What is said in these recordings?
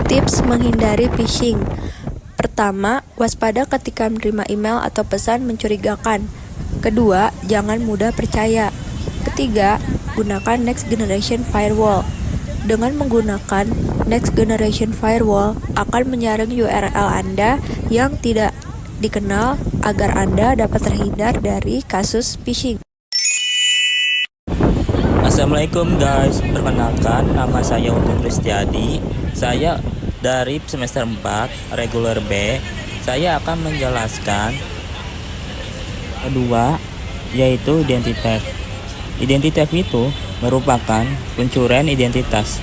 Tips menghindari phishing. Pertama, waspada ketika menerima email atau pesan mencurigakan. Kedua, jangan mudah percaya. Ketiga, gunakan Next Generation Firewall. Dengan menggunakan Next Generation Firewall akan menyaring URL Anda yang tidak dikenal agar Anda dapat terhindar dari kasus phishing. Assalamualaikum guys, perkenalkan nama saya Untung Kristiadi. Saya dari semester 4 reguler B. Saya akan menjelaskan kedua, yaitu identitas. Identitas itu merupakan pencurian identitas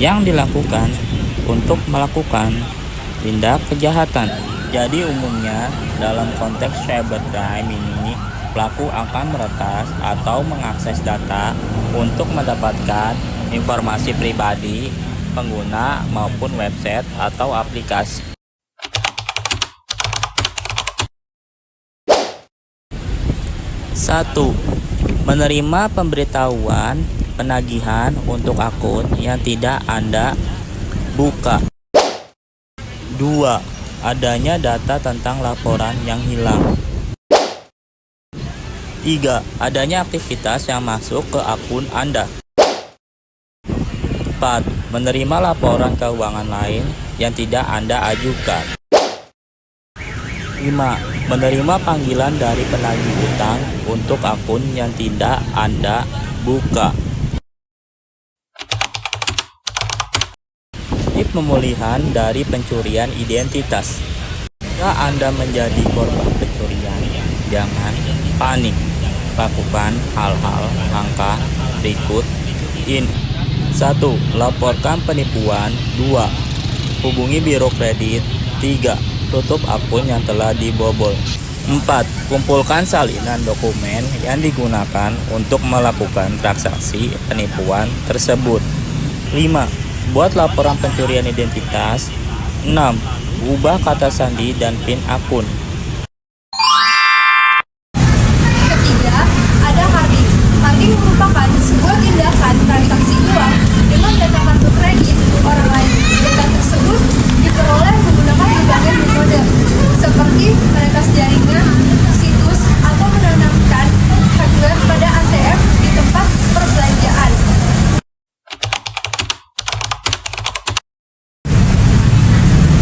yang dilakukan untuk melakukan tindak kejahatan. Jadi umumnya dalam konteks cybercrime ini, pelaku akan meretas atau mengakses data untuk mendapatkan informasi pribadi pengguna maupun website atau aplikasi. Satu, menerima pemberitahuan penagihan untuk akun yang tidak Anda buka. 2. Adanya data tentang laporan yang hilang. 3. Adanya aktivitas yang masuk ke akun Anda. 4. Menerima laporan keuangan lain yang tidak Anda ajukan. 5. Menerima panggilan dari penagih utang untuk akun yang tidak Anda buka. Tips pemulihan dari pencurian identitas. Jika Anda menjadi korban pencurian, jangan panik. Lakukan hal-hal langkah berikut ini. 1. Laporkan penipuan. 2. Hubungi biro kredit. 3. Tutup akun yang telah dibobol. 4. Kumpulkan salinan dokumen yang digunakan untuk melakukan transaksi penipuan tersebut. 5. Buat laporan pencurian identitas. 6. Ubah kata sandi dan PIN akun. Ketiga, ada carding. Carding merupakan sebuah tindakan transaksi uang dengan data kartu kredit orang lain. Data tersebut diperoleh menggunakan berbagai metode, seperti meretas jaringan, situs, atau menanamkan hardware pada ATM di tempat perbelanjaan.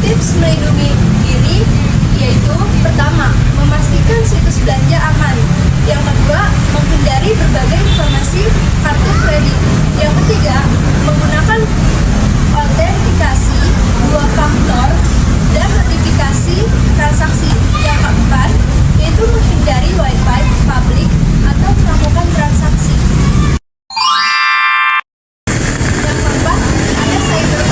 Tips melindungi diri yaitu pertama, memastikan situs belanja aman. Yang kedua, menghindari berbagai informasi kartu kredit. Yang ketiga, menggunakan autentikasi 2 faktor dan notifikasi transaksi. Yang keempat, yaitu menghindari wifi publik atau melakukan transaksi. Yang keempat, ada cyber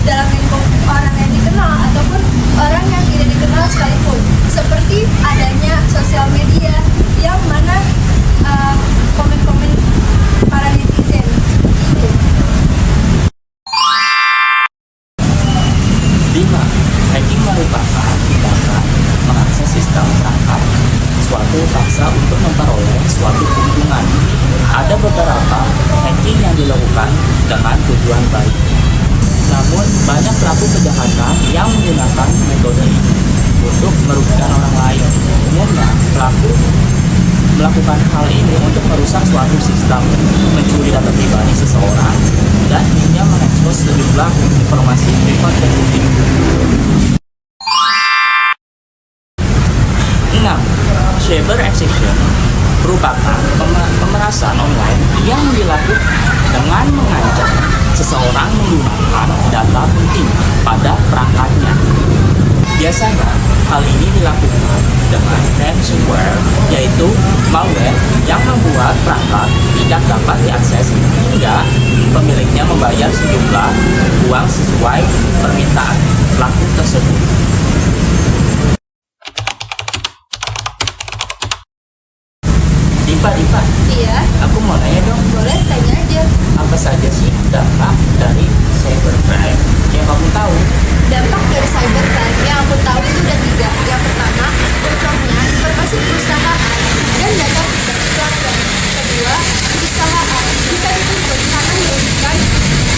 dalam lingkup orang yang dikenal ataupun orang yang tidak dikenal sekalipun, seperti adanya sosial media yang mana komen-komen para netizen itu. 5. Hacking merupakan tindakan mengakses sistem perangkat suatu paksa untuk memperoleh suatu keuntungan. Ada beberapa hacking yang dilakukan dengan tujuan baik. Namun, banyak pelaku kejahatan yang menggunakan metode ini untuk merugikan orang lain. Umumnya, pelaku melakukan hal ini untuk merusak suatu sistem, mencuri data pribadi seseorang, dan hingga mengekspos sejumlah informasi privat dan penting. 6. Cyber extortion merupakan pemerasan online yang dilakukan dengan mengancam seseorang menggunakan data penting pada perangkatnya. Biasanya, hal ini dilakukan dengan ransomware, yaitu malware yang membuat perangkat tidak dapat diakses hingga pemiliknya membayar sejumlah uang sesuai permintaan pelaku tersebut. Dipa, Iya, aku mau nanya dong, boleh tanya aja. apa saja sih dampak dari cybercrime yang kamu tahu? Dampak dari cybercrime yang aku tahu itu ada 3. Yang pertama, bocornya informasi perusahaan dan data pribadi keluarga. Kedua, perusahaan bisa dituntut karena merugikan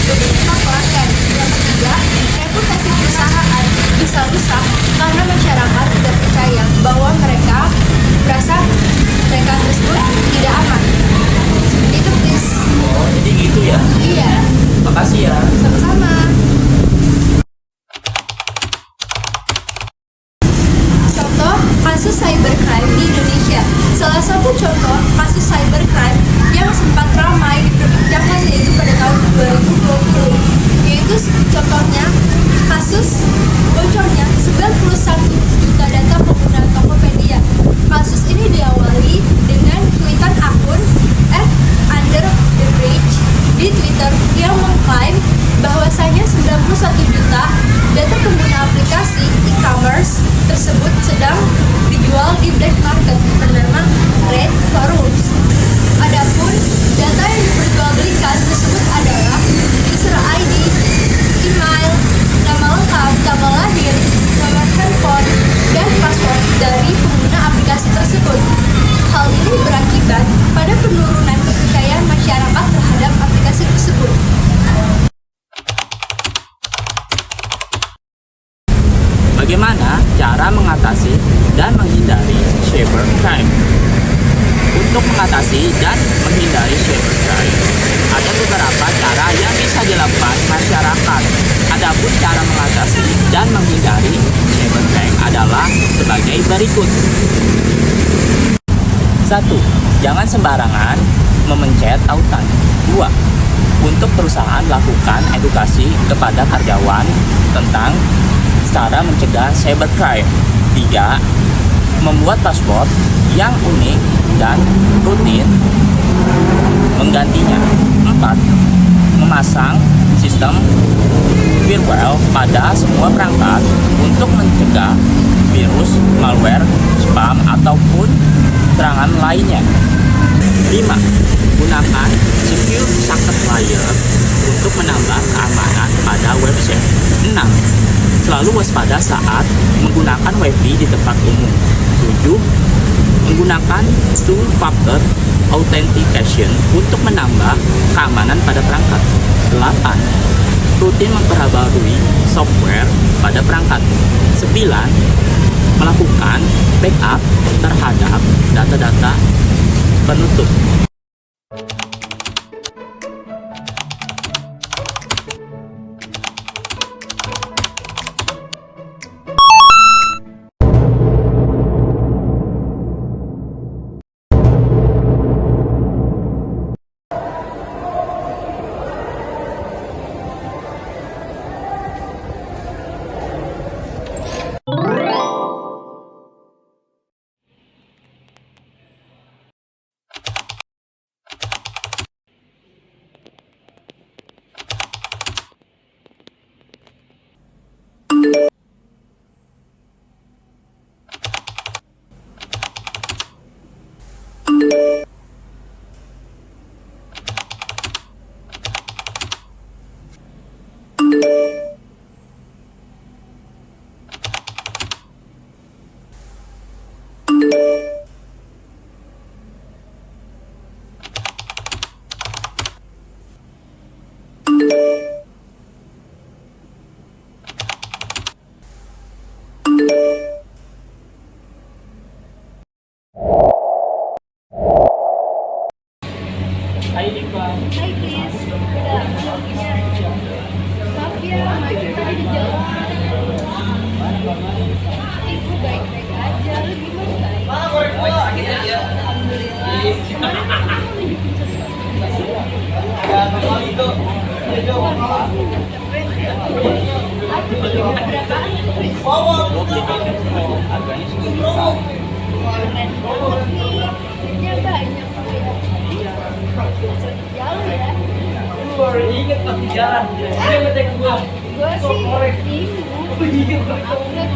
beberapa pelanggan. Yang ketiga, reputasi perusahaan bisa rusak karena masyarakat tidak percaya bahwa mereka merasa mereka tersebut tidak aman. Seperti itu, please. Oh, jadi gitu ya. Iya, Makasih ya. sama-sama. Contoh kasus cybercrime di Indonesia. Salah satu contoh kasus cybercrime yang sempat ramai diperbincangkan yaitu pada tahun 2020. Yaitu contohnya kasus bocornya 91 juta data pengguna Tokopedia. Kasus ini diawali dengan tweetan akun @underthebridge di Twitter yang mengklaim bahwasanya 91 juta data pengguna aplikasi e-commerce tersebut sedang dijual di black market bernama Red Forums. Adapun data yang diperjualbelikan tersebut adalah user ID, email, nama lengkap, tanggal lahir, nomor handphone, dan password dari pengguna aplikasi tersebut. Hal ini berakibat pada penurunan kepercayaan masyarakat terhadap aplikasi tersebut. Bagaimana cara mengatasi dan menghindari cybercrime? Untuk mengatasi dan menghindari cybercrime, ada beberapa cara yang bisa dilakukan masyarakat. Adapun cara mengatasi dan menghindari cybercrime adalah sebagai berikut. 1. Jangan sembarangan memencet tautan. 2. Untuk perusahaan lakukan edukasi kepada karyawan tentang cara mencegah cybercrime. 3. Membuat password yang unik dan rutin menggantinya. 4. Memasang sistem firewall pada semua perangkat untuk mencegah virus, malware, spam, ataupun serangan lainnya. 5. Gunakan secure socket layer untuk menambah keamanan pada website. 6. Selalu waspada saat menggunakan WiFi di tempat umum. 7. Menggunakan two-factor authentication untuk menambah keamanan pada perangkat. 8. Rutin memperbarui software pada perangkat. 9. Melakukan backup terhadap data-data penutup. Gue sih bingung. Aku nggak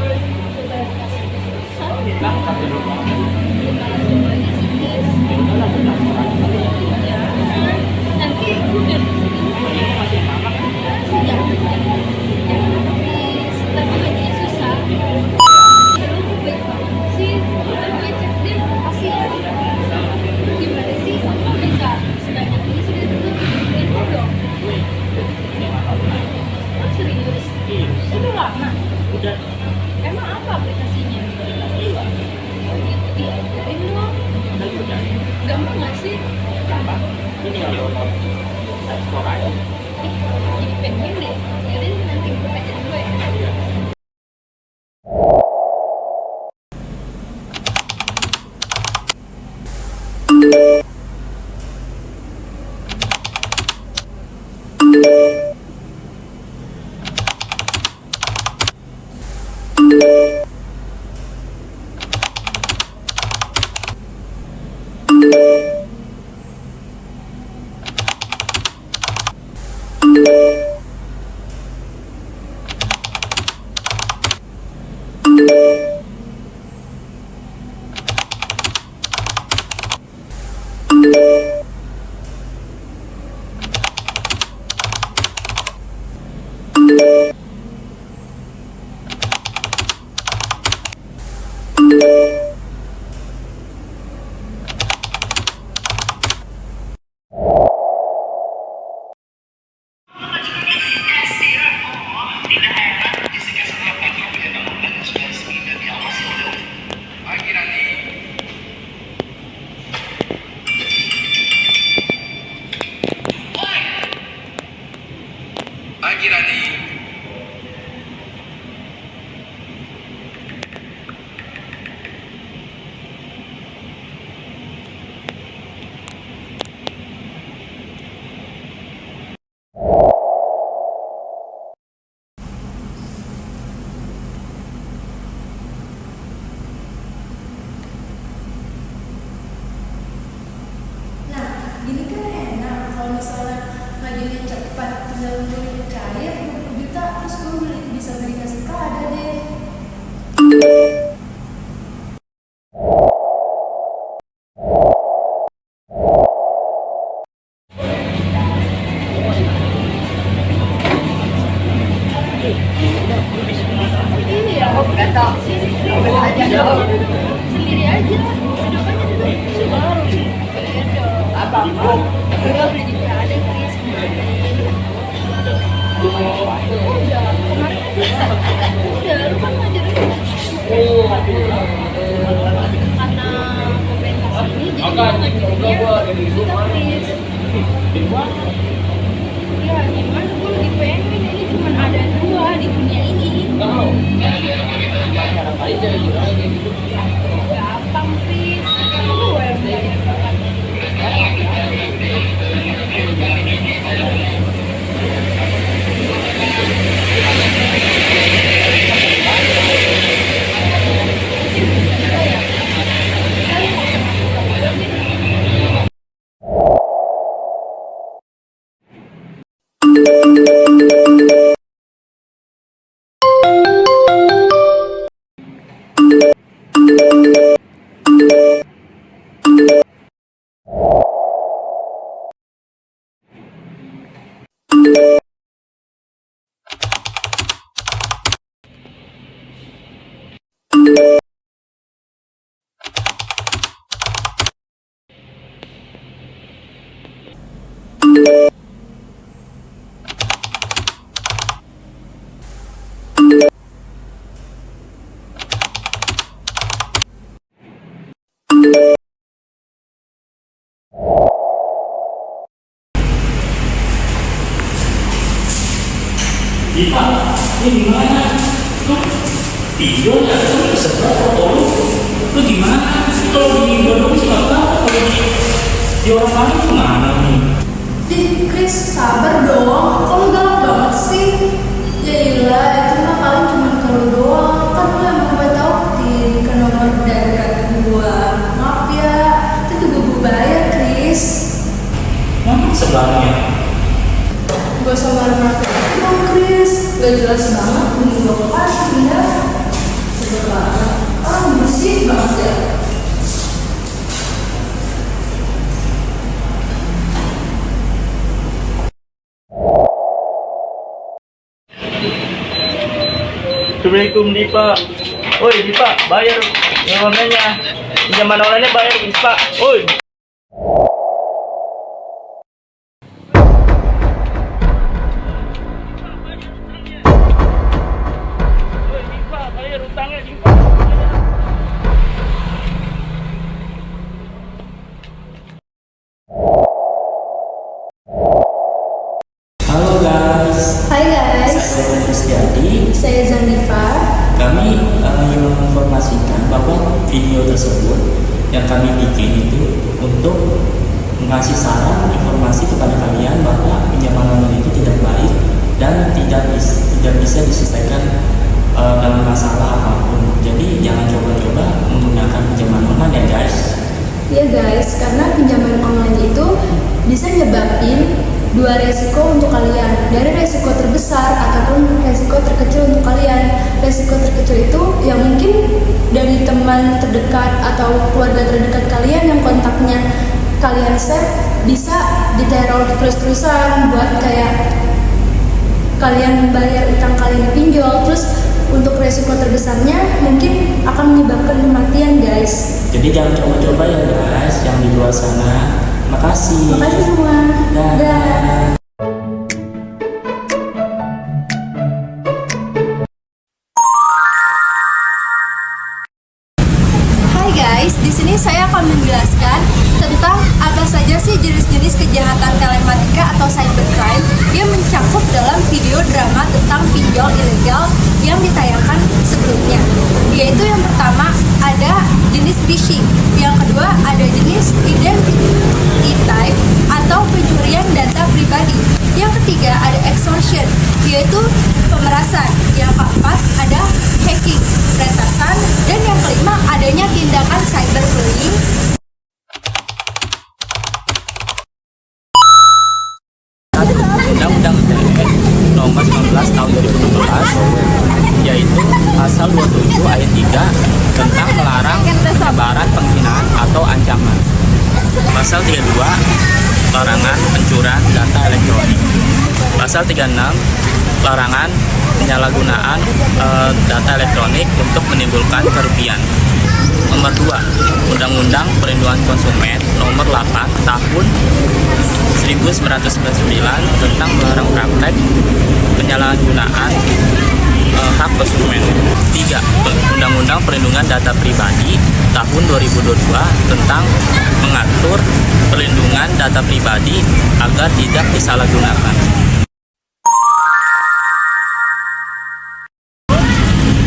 nanti udah tapi jadinya susah. Lu baik banget sih. Gue cek dia kasihan. Gimana sih bisa sebanyak ini sudah dulu info dong. Oh, serius? Udah lama? Emang apa aplikasinya? Diajarin dong. Gampang gak sih? Jadi pengen deh. Jadi nanti gue aja dulu ya. Gini kan enak kalau misalnya ngajuinnya cepat, tinggal nungguin cair 20 juta terus gue bisa beli kasih ada deh. Iya, sendiri aja, depannya duduk sebaru. Gue beli di ada Chris. Udah, kemarin udah, lu kan ngajarin karena komunitas ini jadi ngajarinnya kita Chris. Ya gimana, gue lagi pengen, ini cuma ada 2 di dunia ini. Gampang Chris, lu yang belajar. Dipa, ini gimana? Lu tidur ya? Lu kesebar foto lu? Lu gimana? Kalau di Indonesia nggak tahu, kalau di orang lain gimana nih? Chris, sabar dong. Kalau galak banget sih. Ya ilah, itu mah paling cuma kalau doang. Kan lu emang gue tautin ke nomor darurat gue. Maaf ya, itu juga gue bayar, Chris. Emang sebelahnya? Gue usah marah-marah dong, Chris. Gak jelas banget, meninggalkan pindah. Sebenarnya, bersih banget ya. Assalamualaikum Dipa. Oi Dipa, bayar online-nya. Pinjaman online-nya bayar Dipa. Oi. Oi Dipa, bayar utangnya Dipa. Halo guys, Hai guys, saya Kristiadi. saya Zanifa. Kami ingin menginformasikan bahwa video tersebut yang kami bikin itu untuk mengasih saran informasi kepada kalian bahwa pinjaman online itu tidak baik dan tidak bisa diselesaikan dalam masalah apapun. Jadi jangan coba-coba menggunakan pinjaman online ya guys. Ya guys, karena pinjaman online itu bisa nyebabin dua resiko untuk kalian. Dari resiko terbesar ataupun resiko terkecil untuk kalian. Resiko terkecil itu yang mungkin dari teman terdekat atau keluarga terdekat kalian yang kontaknya kalian save bisa diteror terus-terusan buat kayak kalian membayar utang kalian dipinjol. Terus untuk resiko terbesarnya mungkin akan menyebabkan kematian guys. Jadi jangan coba-coba ya guys yang di luar sana. Makasih. Makasih semua. Dah. Hai guys, di sini saya akan menjelaskan tentang apa saja sih jenis-jenis kejahatan telematika atau cybercrime yang mencakup dalam video drama tentang pinjol ilegal yang ditayangkan sebelumnya. Yaitu yang pertama ada jenis phishing, yang kedua ada jenis identity theft atau pencurian data pribadi, yang ketiga ada extortion yaitu pemerasan, yang keempat ada hacking, peretasan, dan yang kelima adanya tindakan cyberbullying. Undang-Undang ITE nomor 19 tahun 2016 yaitu pasal 27 ayat 3 tentang melarang penyebaran penghinaan atau ancaman. Pasal 32 larangan pencurian data elektronik. Pasal 36 larangan penyalahgunaan data elektronik untuk menimbulkan kerugian. Nomor 2 Undang-Undang Perlindungan Konsumen nomor 8 tahun 1999 tentang melarang praktek penyalahgunaan hak konsumen. 3 Undang-Undang Perlindungan Data Pribadi tahun 2022 tentang mengatur perlindungan data pribadi agar tidak disalahgunakan.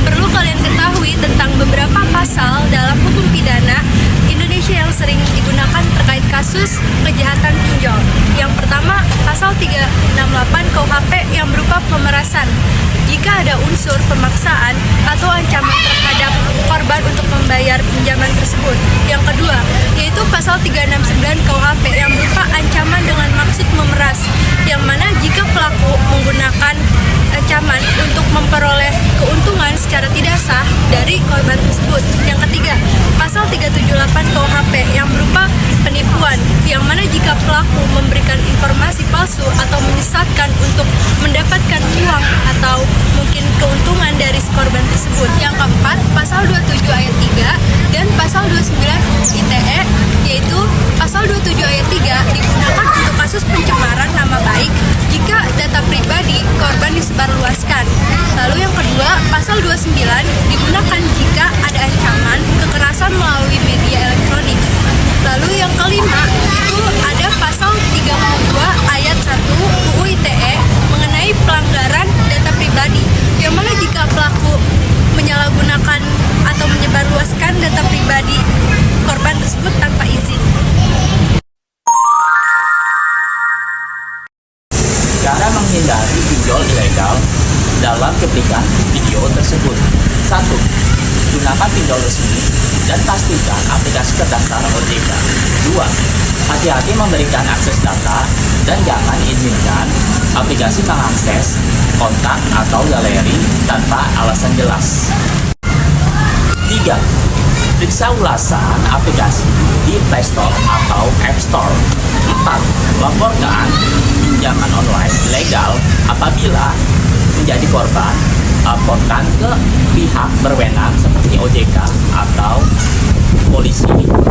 Perlu kalian ketahui tentang beberapa pasal dalam hukum pidana Indonesia yang sering digunakan terkait kasus kejahatan pinjol. Yang pertama, pasal 368 KUHP yang berupa pemerasan. Jika ada unsur pemaksaan atau ancaman terhadap korban untuk membayar pinjaman tersebut. Yang kedua, yaitu pasal 369 KUHP yang berupa ancaman dengan maksud memeras, yang mana jika pelaku menggunakan ancaman untuk memperoleh keuntungan secara tidak sah dari korban tersebut. Yang ketiga, pasal 378 KUHP yang berupa penipuan, yang mana jika pelaku memberikan informasi palsu atau menyesatkan untuk mendapatkan uang atau mungkin keuntungan dari si korban tersebut. Yang keempat, pasal 27 ayat 3 dan pasal 29 UU ITE, yaitu pasal 27 ayat 3 digunakan untuk kasus pencemaran nama baik jika data pribadi korban disebarluaskan. Lalu yang kedua, pasal 29 digunakan jika ada ancaman kekerasan melalui media elektronik. Lalu yang kelima, itu ada pasal 32 ayat 1 UU ITE mengenai pelanggaran data pribadi, yang mana jika pelaku menyalahgunakan atau menyebarluaskan data pribadi korban tersebut tanpa izin. Cara menghindari pinjol ilegal dalam cuplikan video tersebut. 1. Gunakan pinjol resmi dan pastikan aplikasi terdaftar OJK. 2. Hati-hati memberikan akses data dan jangan izinkan aplikasi mengakses kontak atau galeri tanpa alasan jelas. 3. Periksa ulasan aplikasi di Play Store atau App Store. 4. Laporkan pinjaman online ilegal apabila menjadi korban. Laporkan ke pihak berwenang seperti OJK atau polisi.